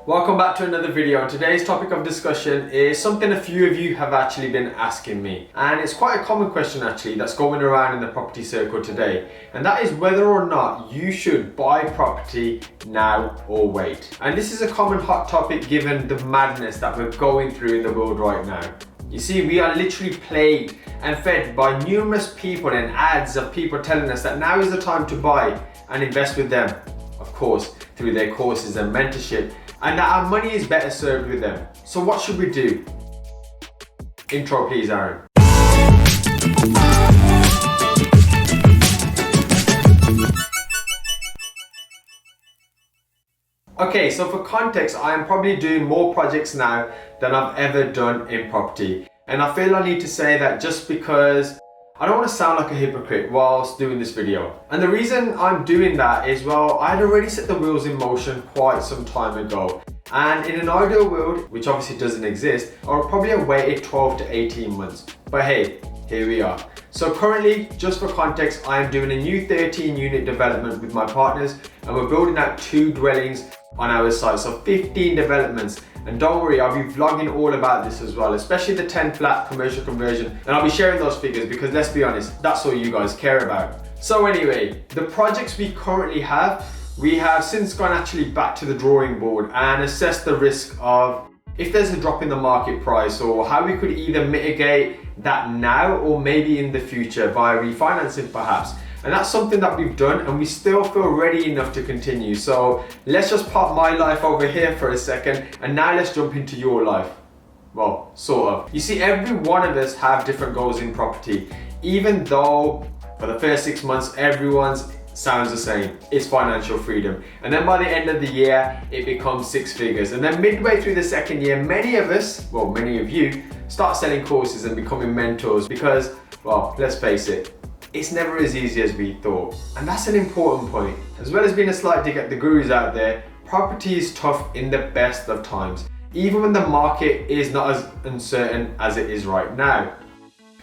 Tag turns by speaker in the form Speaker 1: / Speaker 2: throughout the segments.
Speaker 1: Welcome back to another video, and today's topic of discussion is something a few of you have actually been asking me, and it's quite a common question actually that's going around in the property circle today, and that is whether or not you should buy property now or wait. And this is a common hot topic given the madness that we're going through in the world right now. You see, we are literally plagued and fed by numerous people and ads of people telling us that now is the time to buy and invest with them, of course through their courses and mentorship, and that our money is better served with them. So what should we do? Intro please, Aaron. Okay, so for context, I am probably doing more projects now than I've ever done in property. And I feel I need to say that just because I don't want to sound like a hypocrite whilst doing this video. And the reason I'm doing that is, well, I had already set the wheels in motion quite some time ago. And in an ideal world, which obviously doesn't exist, I would probably have waited 12 to 18 months. But hey, here we are. So currently, just for context, I am doing a new 13 unit development with my partners, and we're building out 2 dwellings on our site, so 15 developments. And don't worry, I'll be vlogging all about this as well, especially the 10 flat commercial conversion, and I'll be sharing those figures because let's be honest, that's all you guys care about. So anyway, the projects we currently have, we have since gone actually back to the drawing board and assessed the risk of if there's a drop in the market price, or how we could either mitigate that now or maybe in the future via refinancing perhaps. And that's something that we've done, and we still feel ready enough to continue. So let's just pop my life over here for a second, and now let's jump into your life. Well, sort of. You see, every one of us have different goals in property, even though for the first 6 months, everyone's sounds the same. It's financial freedom. And then by the end of the year, it becomes 6 figures. And then midway through the second year, many of us, well, many of you, start selling courses and becoming mentors because, well, let's face it, it's never as easy as we thought. And that's an important point. As well as being a slight dig at the gurus out there, property is tough in the best of times, even when the market is not as uncertain as it is right now.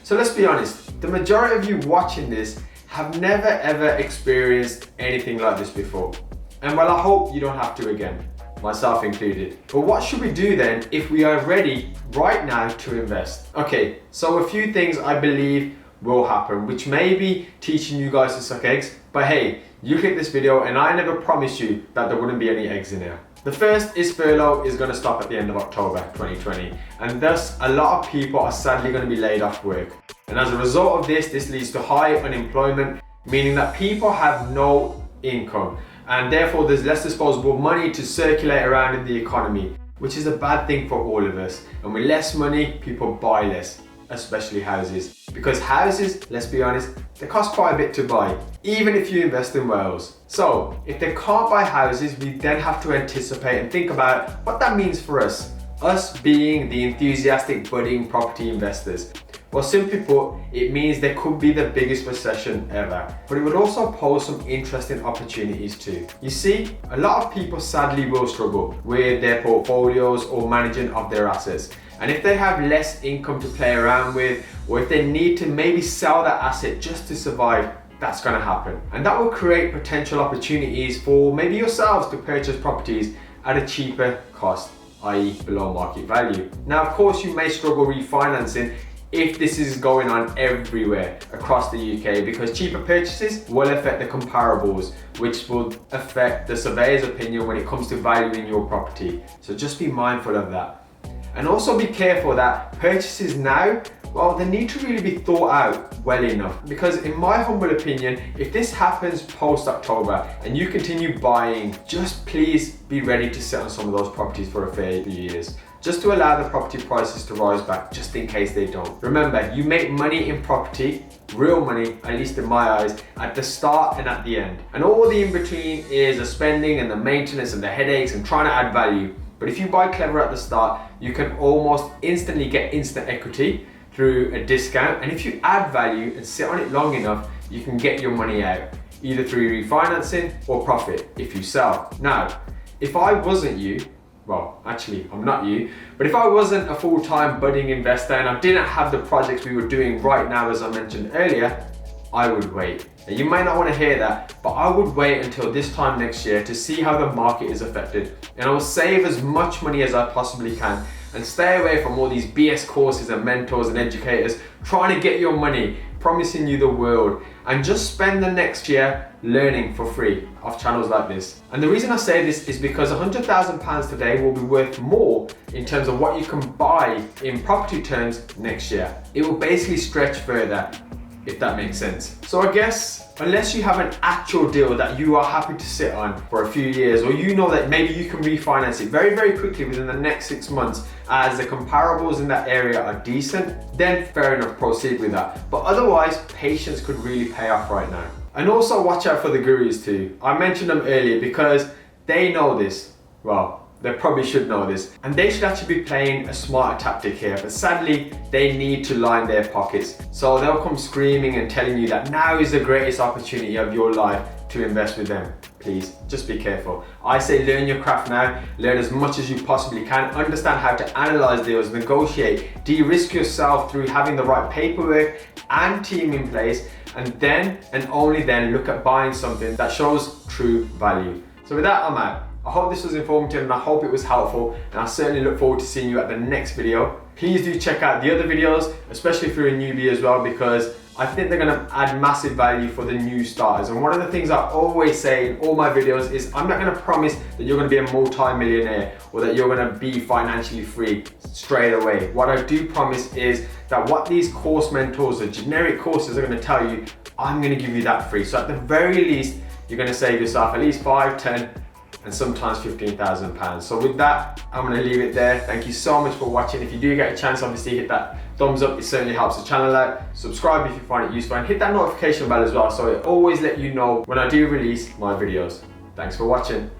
Speaker 1: So let's be honest, the majority of you watching this have never ever experienced anything like this before. And well, I hope you don't have to again, myself included. But what should we do then if we are ready right now to invest? Okay, so a few things I believe will happen, which may be teaching you guys to suck eggs, but hey, you click this video and I never promised you that there wouldn't be any eggs in here. The first is furlough is going to stop at the end of October 2020, and thus a lot of people are sadly going to be laid off work. And as a result of this leads to high unemployment, meaning that people have no income, and therefore there's less disposable money to circulate around in the economy, which is a bad thing for all of us. And with less money, people buy less, especially houses. Because houses, let's be honest, they cost quite a bit to buy, even if you invest in Wales. So if they can't buy houses, we then have to anticipate and think about what that means for us being the enthusiastic budding property investors. Well, simply put, it means there could be the biggest recession ever, but it would also pose some interesting opportunities too. You see, a lot of people sadly will struggle with their portfolios or managing of their assets. And if they have less income to play around with, or if they need to maybe sell that asset just to survive, that's going to happen. And that will create potential opportunities for maybe yourselves to purchase properties at a cheaper cost, i.e. below market value. Now, of course, you may struggle refinancing if this is going on everywhere across the UK, because cheaper purchases will affect the comparables, which will affect the surveyor's opinion when it comes to valuing your property. So just be mindful of that. And also be careful that purchases now, well, they need to really be thought out well enough. Because in my humble opinion, if this happens post-October and you continue buying, just please be ready to sit on some of those properties for a fair few years, just to allow the property prices to rise back, just in case they don't. Remember, you make money in property, real money, at least in my eyes, at the start and at the end. And all the in-between is the spending and the maintenance and the headaches and trying to add value. But if you buy clever at the start, you can almost instantly get instant equity through a discount. And if you add value and sit on it long enough, you can get your money out, either through refinancing or profit if you sell. Now, if I wasn't you, well, actually, I'm not you, but if I wasn't a full-time budding investor and I didn't have the projects we were doing right now, as I mentioned earlier, I would wait. Now, you might not want to hear that, but I would wait until this time next year to see how the market is affected. And I will save as much money as I possibly can and stay away from all these BS courses and mentors and educators trying to get your money, promising you the world, and just spend the next year learning for free off channels like this. And the reason I say this is because £100,000 today will be worth more in terms of what you can buy in property terms next year. It will basically stretch further, if that makes sense. So I guess, unless you have an actual deal that you are happy to sit on for a few years, or you know that maybe you can refinance it very, very quickly within the next 6 months as the comparables in that area are decent, then fair enough, proceed with that. But otherwise, patience could really pay off right now. And also watch out for the gurus too. I mentioned them earlier because they know this. Well, they probably should know this, and they should actually be playing a smarter tactic here, but sadly they need to line their pockets. So they'll come screaming and telling you that now is the greatest opportunity of your life to invest with them. Please, just be careful. I say learn your craft now, learn as much as you possibly can, understand how to analyze deals, negotiate, de-risk yourself through having the right paperwork and team in place, and then and only then look at buying something that shows true value. So with that, I'm out. I hope this was informative and I hope it was helpful, and I certainly look forward to seeing you at the next video. Please do check out the other videos, especially if you're a newbie as well, because I think they're going to add massive value for the new starters. And one of the things I always say in all my videos is I'm not going to promise that you're going to be a multi-millionaire or that you're going to be financially free straight away. What I do promise is that what these course mentors or generic courses are going to tell you, I'm going to give you that free. So at the very least, you're going to save yourself at least 5, 10, and sometimes £15,000. So with that, I'm going to leave it there. Thank you so much for watching. If you do get a chance, obviously hit that thumbs up. It certainly helps the channel out. Subscribe if you find it useful, and hit that notification bell as well, so it always let you know when I do release my videos. Thanks for watching.